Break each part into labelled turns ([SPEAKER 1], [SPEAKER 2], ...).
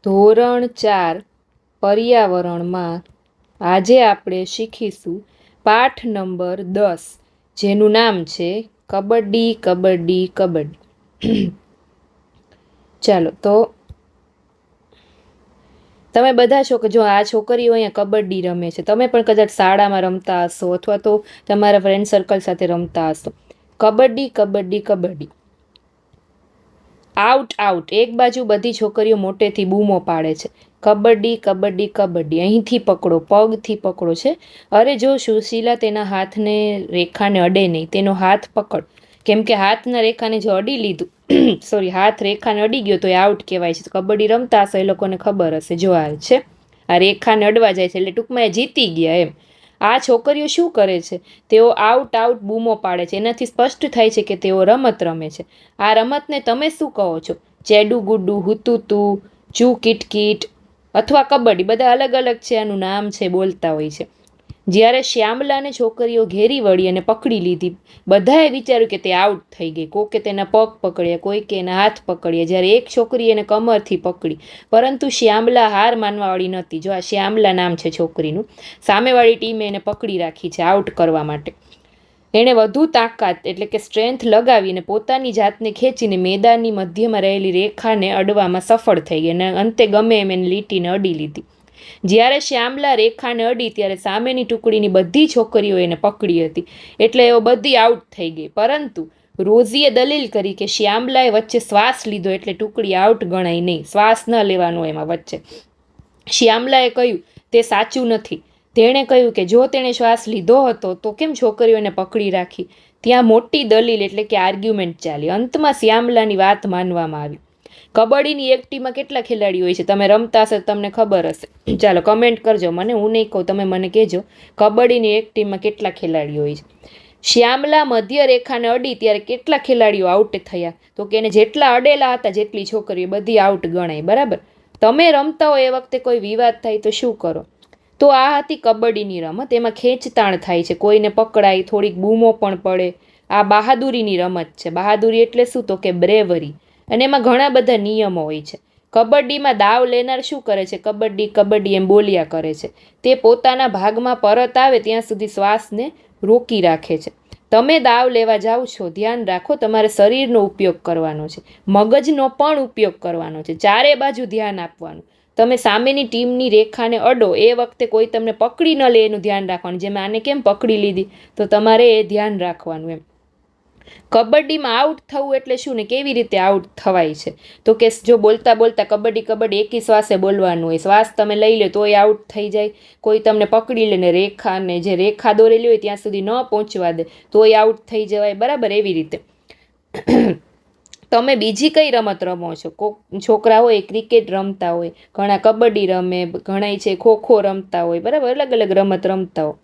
[SPEAKER 1] ધોરણ 4 પર્યાવરણમાં આજે આપણે શીખીશું પાઠ નંબર 10, જેનું નામ છે કબડ્ડી કબડ્ડી કબડ્ડી. ચાલો તો તમે બધા છો કે જો આ છોકરીઓ અહીંયા કબડ્ડી રમે છે, તમે પણ કદાચ શાળામાં રમતા હશો અથવા તો તમારા ફ્રેન્ડ સર્કલ સાથે રમતા હશો. Kabaddi kabaddi kabaddi, out out. એક બાજુ બધી છોકરીઓ મોટેથી બૂમો પાડે છે, કબડ્ડી કબડ્ડી કબડ્ડી. અહીંથી પકડો, પગથી પકડો છે. અરે જો સુશીલા તેના હાથને રેખાને અડે નહીં, તેનો હાથ પકડ, કેમ કે હાથના રેખાને જો અડી લીધું હાથ રેખાને અડી ગયો તો એ આઉટ કહેવાય છે. કબડ્ડી રમતા હશે એ લોકોને ખબર હશે. જો આ છે, આ રેખાને અડવા જાય છે એટલે ટૂંકમાં એ જીતી ગયા એમ. આ છોકરીઓ શું કરે છે? તેઓ આઉટ આઉટ બૂમો પાડે છે. એનાથી સ્પષ્ટ થાય છે કે તેઓ રમત રમે છે. આ રમતને તમે શું કહો છો? ચેડુ ગુડ્ડુ, હુતુતુ, ચૂ કિટકીટ અથવા કબડ્ડી, બધા અલગ અલગ છે, આનું નામ છે, બોલતા હોય છે. જ્યારે શ્યામલાને છોકરીઓ ઘેરી વળી અને પકડી લીધી, બધાએ વિચાર્યું કે તે આઉટ થઈ ગઈ. કોકે તેના પગ પકડ્યા, કોઈકે એના હાથ પકડ્યા. જ્યારે એક છોકરી એને કમરથી પકડી, પરંતુ શ્યામલા હાર માનવાવાળી નહોતી. જો આ શ્યામલા નામ છે છોકરીનું. સામેવાળી ટીમે એને પકડી રાખી છે આઉટ કરવા માટે. એણે વધુ તાકાત એટલે કે સ્ટ્રેન્થ લગાવીને પોતાની જાતને ખેંચીને મેદાનની મધ્યમાં રહેલી રેખાને અડવામાં સફળ થઈ ગઈ અને અંતે ગમે એમ એને લીટીને અડી લીધી. જ્યારે શ્યામલા રેખાને અડી ત્યારે સામેની ટુકડીની બધી છોકરીઓ એને પકડી હતી, એટલે એઓ બધી આઉટ થઈ ગઈ. પરંતુ રોઝીએ દલીલ કરી કે શ્યામલાએ વચ્ચે શ્વાસ લીધો એટલે ટુકડી આઉટ ગણાય નહીં, શ્વાસ ન લેવાનો એમાં વચ્ચે. શ્યામલાએ કહ્યું તે સાચું નથી. તેણે કહ્યું કે જો તેણે શ્વાસ લીધો હતો તો કેમ છોકરીઓને પકડી રાખી? ત્યાં મોટી દલીલ એટલે કે આર્ગ્યુમેન્ટ ચાલી. અંતમાં શ્યામલાની વાત માનવામાં આવી. કબડ્ડીની એક ટીમમાં કેટલા ખેલાડીઓ હોય છે? તમે રમતા હશે તમને ખબર હશે. ચાલો કમેન્ટ કરજો મને, હું નહીં કહું, તમે મને કહેજો કબડ્ડીની એક ટીમમાં કેટલા ખેલાડીઓ હોય છે. શ્યામલા મધ્ય રેખાને અડી ત્યારે કેટલા ખેલાડીઓ આઉટ થયા? તો કે એને જેટલા અડેલા હતા જેટલી છોકરીઓ બધી આઉટ ગણાય. બરાબર. તમે રમતા હોય એ વખતે કોઈ વિવાદ થાય તો શું કરો? તો આ હતી કબડ્ડીની રમત. એમાં ખેંચતાણ થાય છે, કોઈને પકડાય, થોડીક બૂમો પણ પડે. આ બહાદુરીની રમત છે. બહાદુરી એટલે શું? તો કે બ્રેવરી. અને એમાં ઘણા બધા નિયમો હોય છે. કબડ્ડીમાં દાવ લેનાર શું કરે છે? કબડ્ડી કબડ્ડી એમ બોલ્યા કરે છે. તે પોતાના ભાગમાં પરત આવે ત્યાં સુધી શ્વાસને રોકી રાખે છે. તમે દાવ લેવા જાઓ છો, ધ્યાન રાખો તમારે શરીરનો ઉપયોગ કરવાનો છે, મગજનો પણ ઉપયોગ કરવાનો છે, ચારે બાજુ ધ્યાન આપવાનું. તમે સામેની ટીમની રેખાને અડો એ વખતે કોઈ તમને પકડી ન લે એનું ધ્યાન રાખવાનું. જેમ આને કેમ પકડી લીધી, તો તમારે એ ધ્યાન રાખવાનું એમ. કબડ્ડીમાં આઉટ થવું એટલે શું ને કેવી રીતે આઉટ થવાય છે? તો કે જો બોલતા બોલતા કબડ્ડી કબડ્ડી એકી શ્વાસે બોલવાનું હોય. શ્વાસ તમે લઈ લો તોય આઉટ થઈ જાય. કોઈ તમને પકડી લે ને રેખાને જે રેખા દોરેલી હોય ત્યાં સુધી ન પહોંચવા દે તોય આઉટ થઈ જવાય. બરાબર. એવી રીતે તમે બીજી કઈ રમત રમો છો? કોક છોકરા હોય ક્રિકેટ રમતા હોય, ઘણા કબડ્ડી રમે, ઘણા છે ખોખો રમતા હોય. બરાબર. અલગ અલગ રમત રમતા હોય.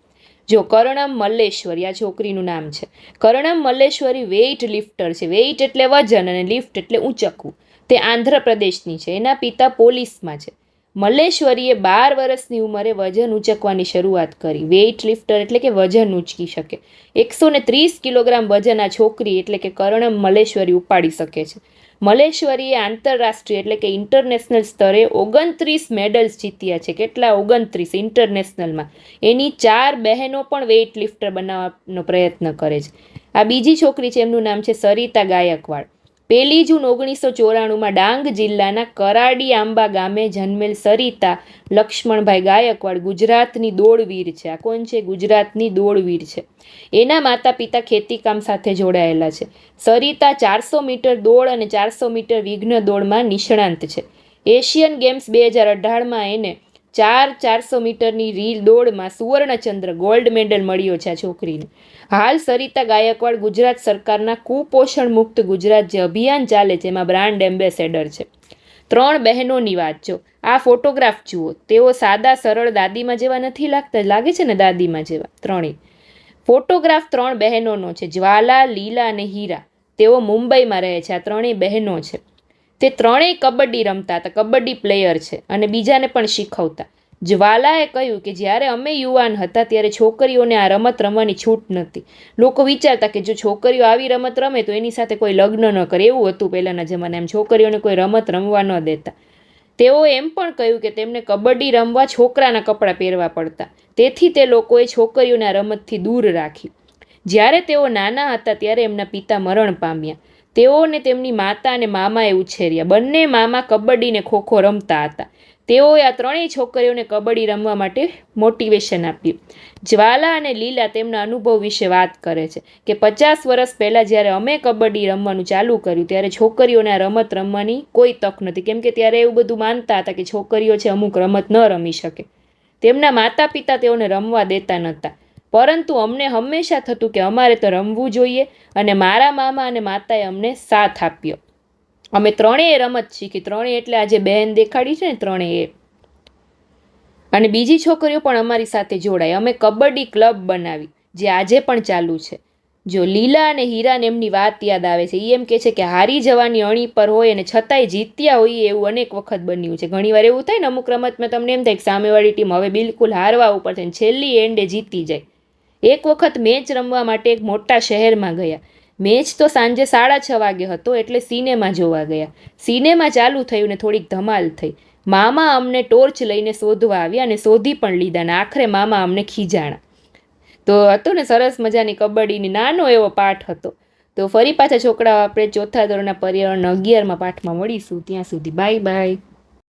[SPEAKER 1] જો કર્ણમ મલ્લેશ્વરી આ છોકરીનું નામ છે. કર્ણમ મલ્લેશ્વરી વેઇટ લિફ્ટર છે. વેઇટ એટલે વજન અને લિફ્ટ એટલે ઊંચકવું. તે આંધ્રપ્રદેશની છે. એના પિતા પોલીસમાં છે. મલ્લેશ્વરીએ 12 વર્ષની ઉંમરે વજન ઊંચકવાની શરૂઆત કરી. વેઇટ લિફ્ટર એટલે કે વજન ઊંચકી શકે. 130 કિલોગ્રામ વજન આ છોકરી એટલે કે કર્ણમ મલ્લેશ્વરી ઉપાડી શકે છે. મલ્લેશ્વરીએ આંતરરાષ્ટ્રીય એટલે કે ઇન્ટરનેશનલ સ્તરે 29 મેડલ્સ જીત્યા છે. કેટલા? 29 ઇન્ટરનેશનલમાં. એની 4 બહેનો પણ વેઇટ લિફ્ટર બનાવવાનો પ્રયત્ન કરે છે. આ બીજી છોકરી છે, એમનું નામ છે સરિતા ગાયકવાડ. 1 જૂન 1994માં ડાંગ જિલ્લાના કરાડી આંબા ગામે જન્મેલ સરિતા લક્ષ્મણભાઈ ગાયકવાડ ગુજરાતની દોડવીર છે. આ કોણ છે? ગુજરાતની દોડવીર છે. એના માતા પિતા ખેતીકામ સાથે જોડાયેલા છે. સરિતા 400 મીટર દોડ અને 400 મીટર વિઘ્ન દોડમાં નિષ્ણાંત છે. એશિયન ગેમ્સ 2018માં એને 400 મીટરની રીલ દોડમાં સુવર્ણચંદ્ર ગોલ્ડ મેડલ મળ્યો છે આ છોકરીને. હાલ સરિતા ગાયકવાડ ગુજરાત સરકારના કુપોષણ મુક્ત ગુજરાત જે અભિયાન ચાલે છે એમાં બ્રાન્ડ એમ્બેસેડર છે. 3 બહેનોની વાત જો. આ ફોટોગ્રાફ જુઓ. તેઓ સાદા સરળ દાદીમાં જેવા નથી લાગતા? લાગે છે ને દાદીમાં જેવા ત્રણેય. ફોટોગ્રાફ 3 બહેનોનો છે, જ્વાલા, લીલા અને હીરા. તેઓ મુંબઈમાં રહે છે. આ 3 બહેનો છે. તે 3 કબડ્ડી રમતા હતા, કબડ્ડી પ્લેયર છે અને બીજાને પણ શીખવતા. જ્વાલાએ કહ્યું કે જ્યારે અમે યુવાન હતા ત્યારે છોકરીઓને આ રમત રમવાની છૂટ નહોતી. લોકો વિચારતા કે જો છોકરીઓ આવી રમત રમે તો એની સાથે કોઈ લગ્ન ન કરે. એવું હતું પહેલાંના જમાનામાં, છોકરીઓને કોઈ રમત રમવા ન દેતા. તેઓ એમ પણ કહ્યું કે તેમને કબડ્ડી રમવા છોકરાના કપડાં પહેરવા પડતા, તેથી તે લોકોએ છોકરીઓને આ રમતથી દૂર રાખી. જ્યારે તેઓ નાના હતા ત્યારે એમના પિતા મરણ પામ્યા. તેઓને તેમની માતા અને મામાએ ઉછેર્યા. બંને મામા કબડ્ડી ને ખોખો રમતા હતા. તેઓએ આ ત્રણેય છોકરીઓને કબડ્ડી રમવા માટે મોટિવેશન આપ્યું. જ્વાલા અને લીલા તેમના અનુભવ વિશે વાત કરે છે કે 50 વર્ષ પહેલાં જ્યારે અમે કબડ્ડી રમવાનું ચાલુ કર્યું ત્યારે છોકરીઓને આ રમત રમવાની કોઈ તક નથી, કેમ કે ત્યારે એવું બધું માનતા હતા કે છોકરીઓ છે અમુક રમત ન રમી શકે. તેમના માતા પિતા તેઓને રમવા દેતા નહોતા, પરંતુ અમને હંમેશા થતું કે અમારે તો રમવું જોઈએ, અને મારા મામા અને માતાએ અમને સાથ આપ્યો. અમે ત્રણેય રમત શીખી. ત્રણેય એટલે આજે બહેન દેખાડી છે ને, ત્રણેય. અને બીજી છોકરીઓ પણ અમારી સાથે જોડાઈ. અમે કબડ્ડી ક્લબ બનાવી, જે આજે પણ ચાલુ છે. જો લીલા અને હીરાને એમની વાત યાદ આવે છે. એ એમ કહે છે કે હારી જવાની અણી પર હોય અને છતાંય જીત્યા હોઈએ એવું અનેક વખત બન્યું છે. ઘણીવાર એવું થાય ને અમુક રમતમાં, તમને એમ થાય કે સામેવાળી ટીમ હવે બિલકુલ હારવા ઉપર છે, છેલ્લી એન્ડે જીતી જાય. એક વખત મેચ રમવા માટે એક મોટા શહેરમાં ગયા. મેચ તો સાંજે 6:30 વાગે હતો, એટલે સિનેમા જોવા ગયા. સિનેમા ચાલુ થયું ને થોડીક ધમાલ થઈ. મામા અમને ટોર્ચ લઈને શોધવા આવ્યા અને શોધી પણ લીધા, ને આખરે મામા અમને ખીજાણા. તો હતો ને સરસ મજાની કબડ્ડીની નાનો એવો પાઠ હતો. તો ફરી પાછા છોકરાઓ આપણે ચોથા ધોરણના પર્યાવરણ 11મા પાઠમાં મળીશું. ત્યાં સુધી બાય બાય.